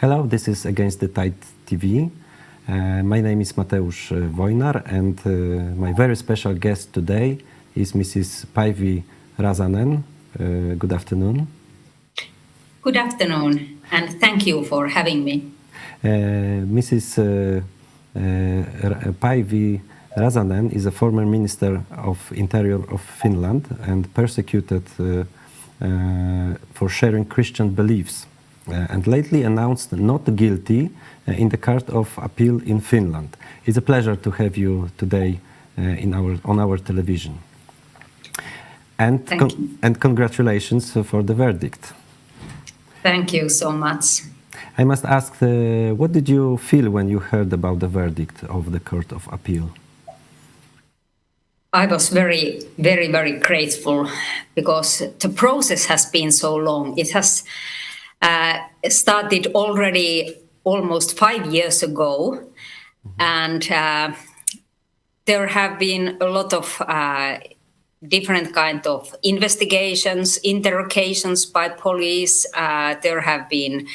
Hello, this is Against the Tide TV. My name is Mateusz Wojnar, and my very special guest today is Mrs. Päivi Räsänen. Good afternoon. Good afternoon, and thank you for having me. Mrs. Päivi Räsänen is a former Minister of Interior of Finland and persecuted for sharing Christian beliefs, and lately announced not guilty in the Court of Appeal in Finland. It's a pleasure to have you today on our television. And congratulations for the verdict. Thank you so much. I must ask, what did you feel when you heard about the verdict of the Court of Appeal? I was very, very, very grateful because the process has been so long. It has started already almost 5 years ago, and there have been a lot of different kind of investigations, interrogations by police. There have been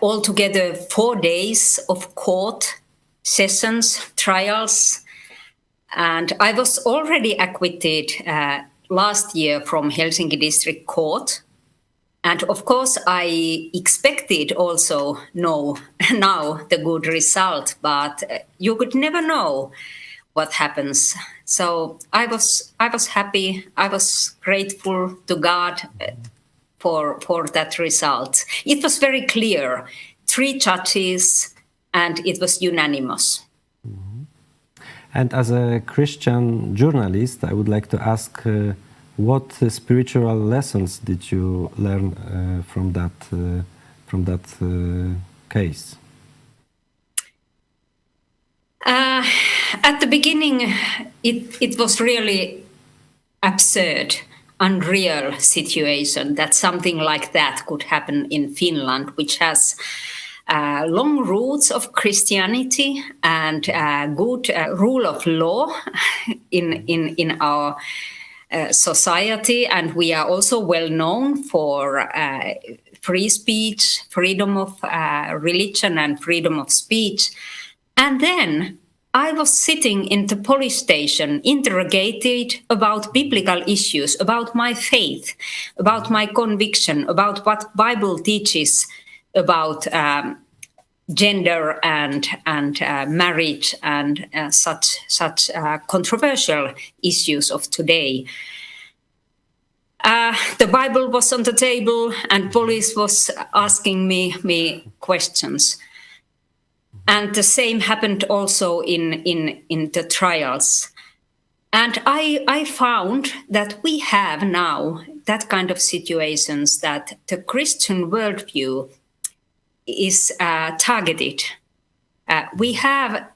altogether 4 days of court sessions, trials, and I was already acquitted last year from Helsinki District Court. And of course, I expected also now the good result, but you could never know what happens. So I was happy. I was grateful to God for that result. It was very clear, 3 judges, and it was unanimous. Mm-hmm. And as a Christian journalist, I would like to ask, what spiritual lessons did you learn from that case? At the beginning, it was really absurd, unreal situation that something like that could happen in Finland, which has long roots of Christianity and good rule of law in our society, and we are also well known for free speech, freedom of religion and freedom of speech. And then I was sitting in the police station, interrogated about biblical issues, about my faith, about my conviction, about what Bible teaches about gender and marriage and such controversial issues of today. The Bible was on the table, and police was asking me questions. And the same happened also in the trials. And I found that we have now that kind of situations that the Christian worldview is targeted. We have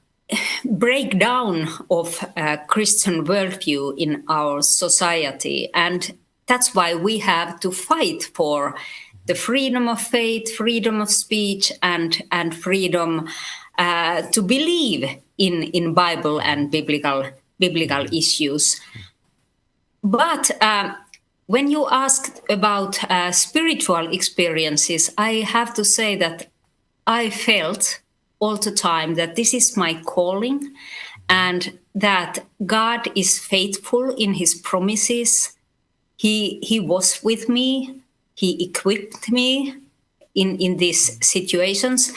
breakdown of Christian worldview in our society, and that's why we have to fight for the freedom of faith, freedom of speech, and freedom to believe in Bible and biblical issues. But when you asked about spiritual experiences, I have to say that I felt all the time that this is my calling and that God is faithful in his promises. He was with me. He equipped me in these situations.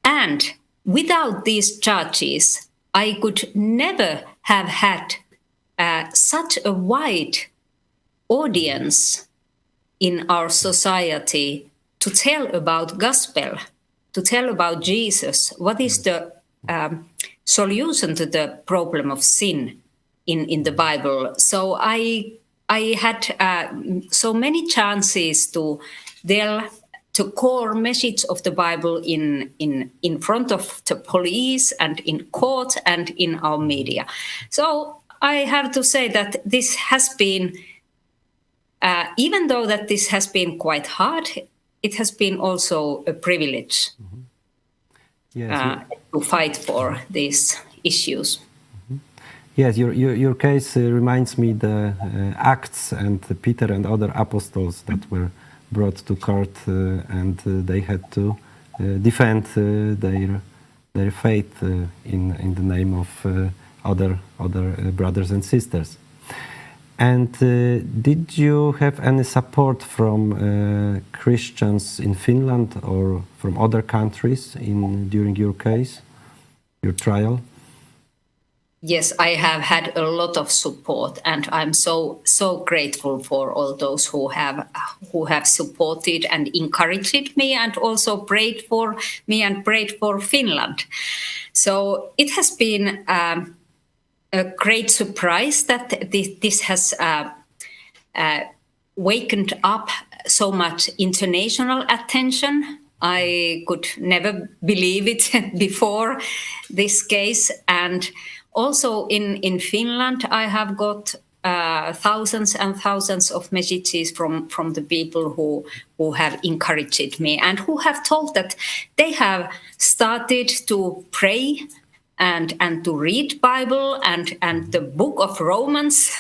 And without these judges, I could never have had such a wide audience in our society to tell about gospel, to tell about Jesus. What is the solution to the problem of sin in the Bible? So I had so many chances to tell the core message of the Bible in front of the police and in court and in our media. So I have to say that this has been, even though that this has been quite hard, it has been also a privilege to fight for these issues. Yes, your case reminds me the Acts and Peter and other apostles that were brought to court, and they had to defend their faith in the name of other brothers and sisters. And did you have any support from Christians in Finland or from other countries during your case, your trial? Yes, I have had a lot of support, and I'm so grateful for all those who have supported and encouraged me, and also prayed for me and prayed for Finland. So it has been a great surprise that this has wakened up so much international attention. I could never believe it before this case. And also in Finland, I have got thousands and thousands of messages from the people who have encouraged me and who have told that they have started to pray and to read Bible, and the book of Romans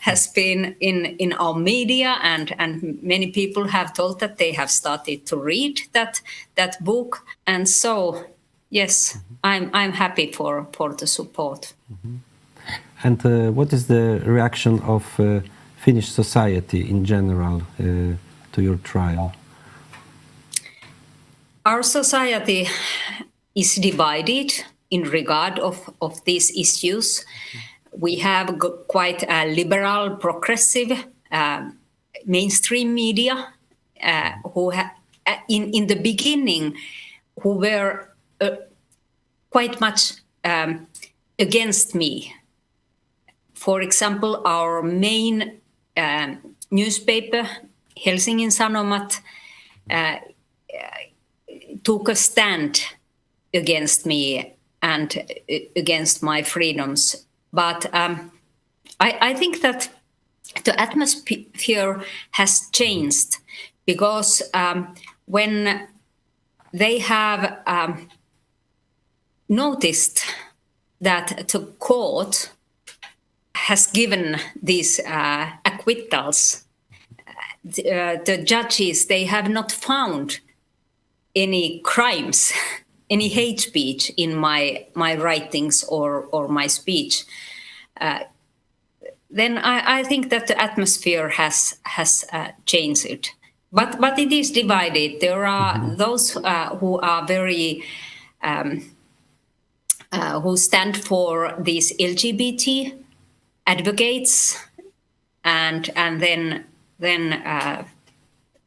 has been in our media, and many people have told that they have started to read that book. And so yes, I'm happy for the support. And what is the reaction of Finnish society in general to your trial? Our society is divided in regard of these issues. We have quite a liberal, progressive, mainstream media who in the beginning who were quite much against me. For example, our main newspaper, Helsingin Sanomat, took a stand against me and against my freedoms. But I think that the atmosphere has changed, because when they have noticed that the court has given these acquittals, the judges, they have not found any crimes, any hate speech in my writings or my speech, then I think that the atmosphere has changed. But it is divided. There are those who are very who stand for these LGBT advocates, and then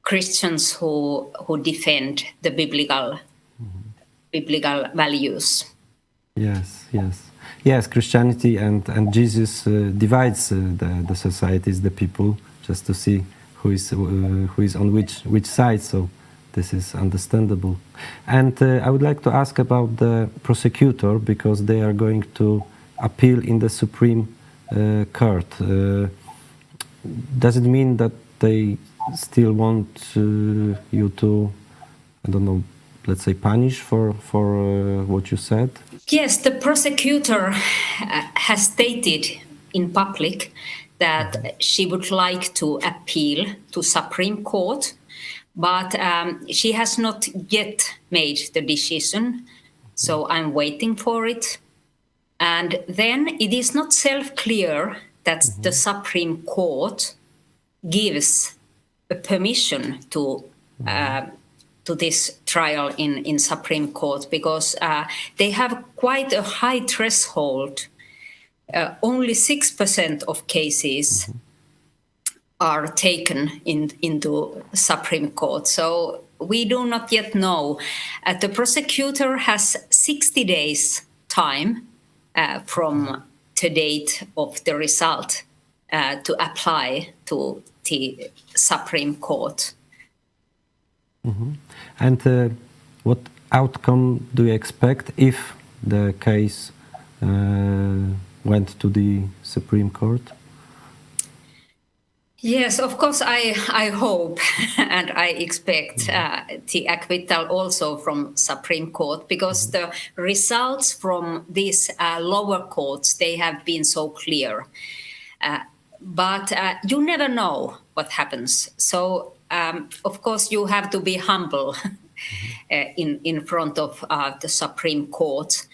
Christians who defend the biblical values. Yes. Christianity and Jesus divides the societies, the people, just to see who is on which side. So this is understandable. And I would like to ask about the prosecutor, because they are going to appeal in the Supreme Court. Does it mean that they still want you to, I don't know, let's say, punish for what you said? Yes, the prosecutor has stated in public that she would like to appeal to Supreme Court, but she has not yet made the decision, so I'm waiting for it. And then it is not self-clear that the Supreme Court gives a permission to this trial in Supreme Court, because they have quite a high threshold. Only 6% of cases are taken into Supreme Court. So we do not yet know. The prosecutor has 60 days time from the date of the result to apply to the Supreme Court. And what outcome do you expect if the case went to the Supreme Court? Yes, of course, I hope and I expect the acquittal also from Supreme Court, because the results from these lower courts, they have been so clear. But you never know what happens. So of course, you have to be humble in front of the Supreme Court.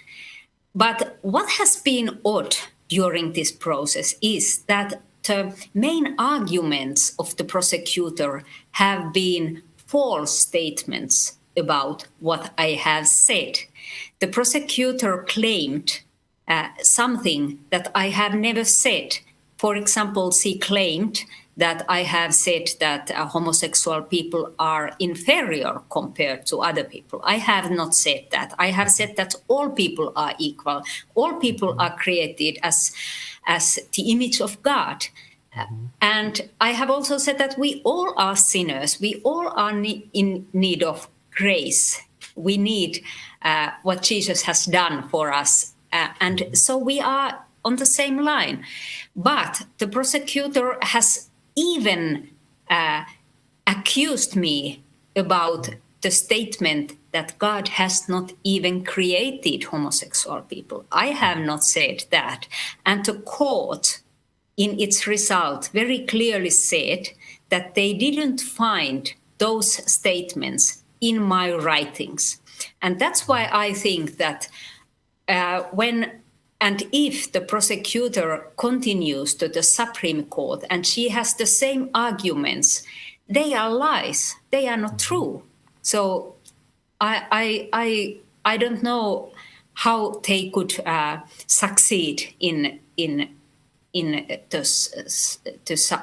But what has been odd during this process is that the main arguments of the prosecutor have been false statements about what I have said. The prosecutor claimed something that I have never said. For example, she claimed that I have said that homosexual people are inferior compared to other people. I have not said that. I have said that all people are equal. All people are created as the image of God. And I have also said that we all are sinners. We all are in need of grace. We need what Jesus has done for us. And so we are on the same line. But the prosecutor has even accused me about the statement that God has not even created homosexual people. I have not said that. And the court, in its result, very clearly said that they didn't find those statements in my writings. And that's why I think that if the prosecutor continues to the Supreme Court and she has the same arguments, they are lies. They are not true. So I don't know how they could succeed in the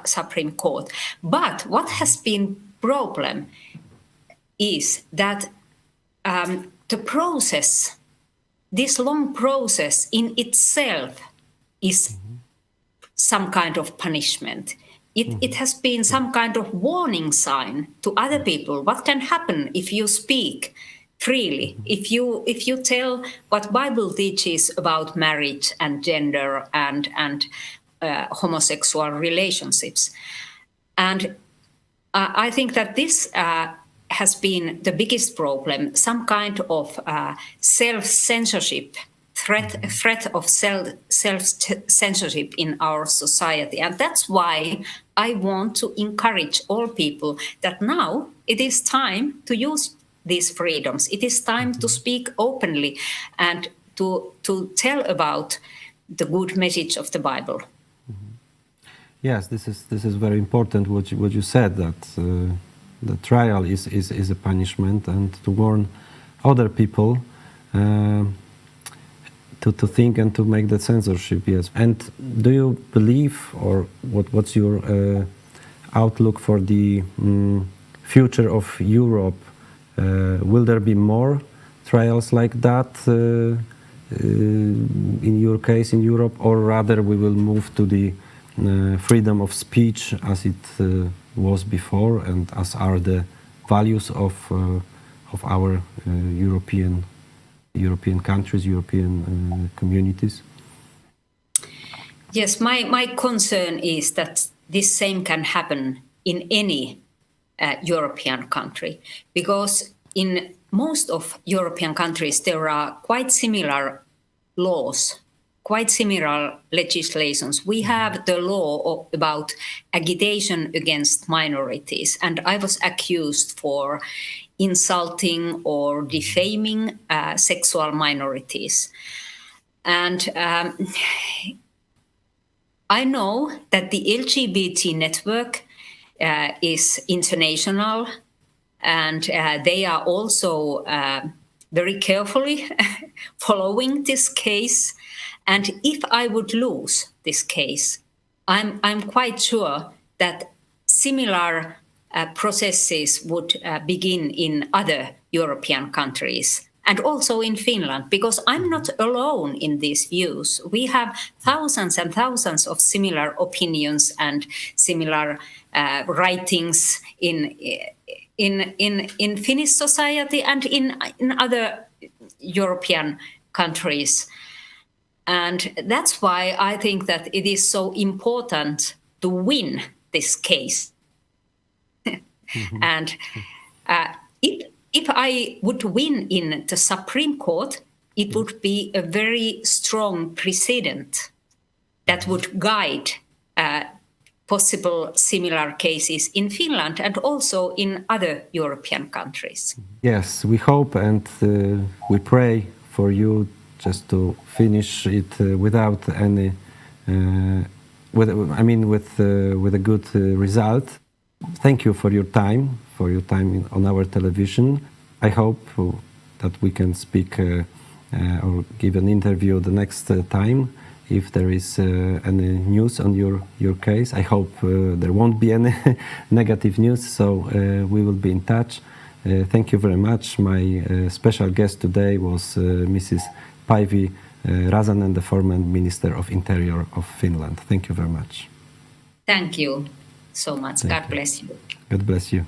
Supreme Court. But what has been problem is that the process, this long process in itself is some kind of punishment. It has been some kind of warning sign to other people. What can happen if you speak freely, if you tell what Bible teaches about marriage and gender and homosexual relationships? And I think that this has been the biggest problem, some kind of self-censorship, threat of self-censorship in our society. And that's why I want to encourage all people that now it is time to use these freedoms. It is time to speak openly and to tell about the good message of the Bible. Yes, this is very important what you said, that the trial is a punishment, and to warn other people to think and to make that censorship. Yes. And do you believe, or what's your outlook for the future of Europe? Will there be more trials like that in your case in Europe, or rather we will move to the freedom of speech as it was before, and as are the values of our European countries, European communities? Yes, my concern is that this same can happen in any European country, because in most of European countries there are quite similar laws, quite similar legislations. We have the law about agitation against minorities, and I was accused for insulting or defaming sexual minorities. And I know that the LGBT network is international, and they are also very carefully following this case. And if I would lose this case, I'm quite sure that similar processes would begin in other European countries and also in Finland, because I'm not alone in these views. We have thousands and thousands of similar opinions and similar writings in Finnish society and in other European countries. And that's why I think that it is so important to win this case. And if I would win in the Supreme Court, it would be a very strong precedent that would guide possible similar cases in Finland and also in other European countries. Yes, we hope and we pray for you just to finish it without any, with a good result. Thank you for your time on our television. I hope that we can speak or give an interview the next time. If there is any news on your case, I hope there won't be any negative news, so we will be in touch. Thank you very much. My special guest today was Mrs. Päivi Räsänen, the former Minister of Interior of Finland. Thank you very much. Thank you so much. God bless you. God bless you.